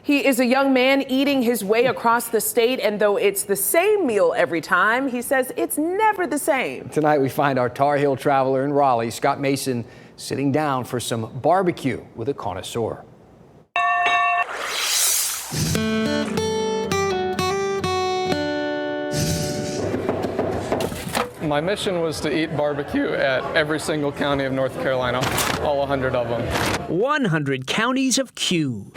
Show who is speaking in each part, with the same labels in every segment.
Speaker 1: He is a young man eating his way across the state, and though it's the same meal every time, he says it's never the same.
Speaker 2: Tonight we find our Tar Heel traveler in Raleigh, Scott Mason, sitting down for some barbecue with a connoisseur.
Speaker 3: My mission was to eat barbecue at every single county of North Carolina, all 100 of them.
Speaker 4: 100 counties of Q.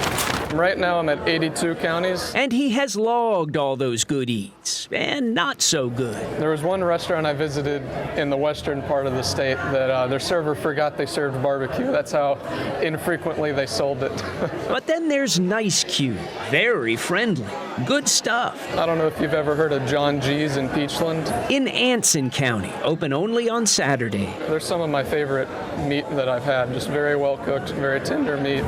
Speaker 3: Right now I'm at 82 counties.
Speaker 4: And he has logged all those good eats and not so good.
Speaker 3: There was one restaurant I visited in the western part of the state that their server forgot they served barbecue. That's how infrequently they sold it.
Speaker 4: But then there's Nice Q, very friendly, good stuff.
Speaker 3: I don't know if you've ever heard of John G's in Peachland.
Speaker 4: In Anson County, open only on Saturday.
Speaker 3: They're some of my favorite meat that I've had, just very well cooked, very tender meat.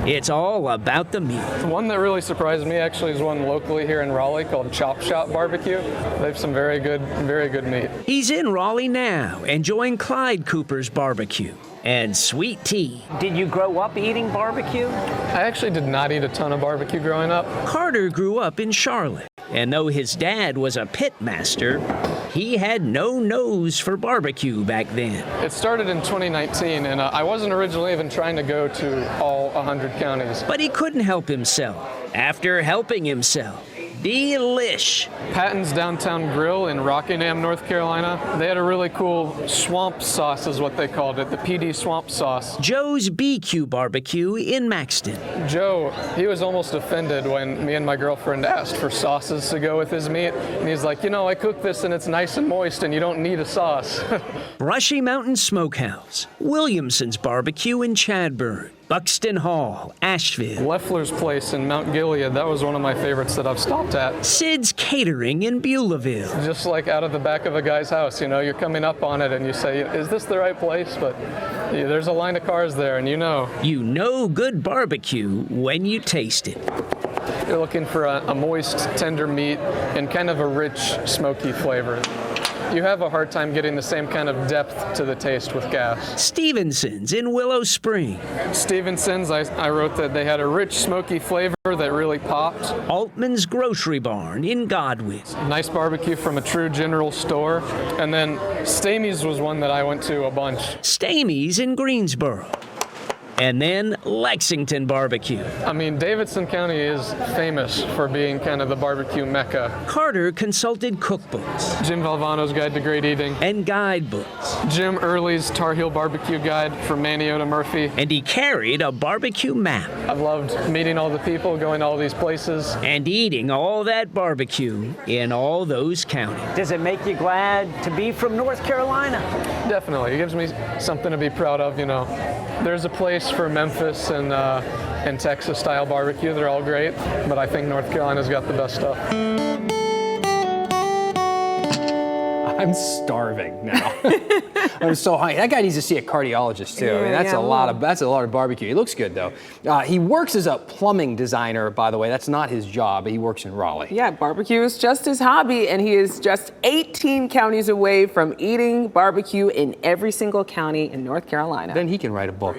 Speaker 4: It's all about the meat.
Speaker 3: One that really surprised me actually is one locally here in Raleigh called Chop Shop Barbecue. They have some very good meat.
Speaker 4: He's in Raleigh now, enjoying Clyde Cooper's barbecue and sweet tea.
Speaker 5: Did you grow up eating barbecue?
Speaker 3: I actually did not eat a ton of barbecue growing up.
Speaker 4: Carter grew up in Charlotte, and though his dad was a pit master, he had no nose for barbecue back then.
Speaker 3: It started in 2019, and I wasn't originally even trying to go to all 100 counties.
Speaker 4: But he couldn't help himself. After helping himself, delish.
Speaker 3: Patton's Downtown Grill in Rockingham, North Carolina. They had a really cool swamp sauce is what they called it, the PD swamp sauce.
Speaker 4: Joe's BQ Barbecue in Maxton.
Speaker 3: Joe, he was almost offended when me and my girlfriend asked for sauces to go with his meat. And he's like, you know, I cook this and it's nice and moist and you don't need a sauce.
Speaker 4: Brushy Mountain Smokehouse. Williamson's Barbecue in Chadburn. Buxton Hall, Asheville.
Speaker 3: Leffler's Place in Mount Gilead, that was one of my favorites that I've stopped at.
Speaker 4: Sid's Catering in Beulahville.
Speaker 3: Just like out of the back of a guy's house, you know, you're coming up on it and you say, is this the right place? But yeah, there's a line of cars there and you know.
Speaker 4: You know good barbecue when you taste it.
Speaker 3: You're looking for a moist, tender meat and kind of a rich, smoky flavor. You have a hard time getting the same kind of depth to the taste with gas.
Speaker 4: Stevenson's in Willow Spring.
Speaker 3: Stevenson's, I wrote that they had a rich, smoky flavor that really popped.
Speaker 4: Altman's Grocery Barn in Godwin.
Speaker 3: Nice barbecue from a true general store. And then Stamey's was one that I went to a bunch.
Speaker 4: Stamey's in Greensboro. And then Lexington Barbecue.
Speaker 3: I mean, Davidson County is famous for being kind of the barbecue mecca.
Speaker 4: Carter consulted cookbooks.
Speaker 3: Jim Valvano's Guide to Great Eating.
Speaker 4: And guidebooks.
Speaker 3: Jim Early's Tar Heel Barbecue Guide from Maniota Murphy.
Speaker 4: And he carried a barbecue map.
Speaker 3: I've loved meeting all the people, going to all these places.
Speaker 4: And eating all that barbecue in all those counties.
Speaker 5: Does it make you glad to be from North Carolina?
Speaker 3: Definitely. It gives me something to be proud of, you know. There's a place for Memphis and Texas-style barbecue. They're all great, but I think North Carolina's got the best stuff.
Speaker 2: I'm starving now. I'm so hungry. That guy needs to see a cardiologist too. I mean, that's a lot of barbecue. He looks good though. He works as a plumbing designer, by the way. That's not his job. He works in Raleigh.
Speaker 1: Yeah, barbecue is just his hobby, and he is just 18 counties away from eating barbecue in every single county in North Carolina.
Speaker 2: Then he can write a book.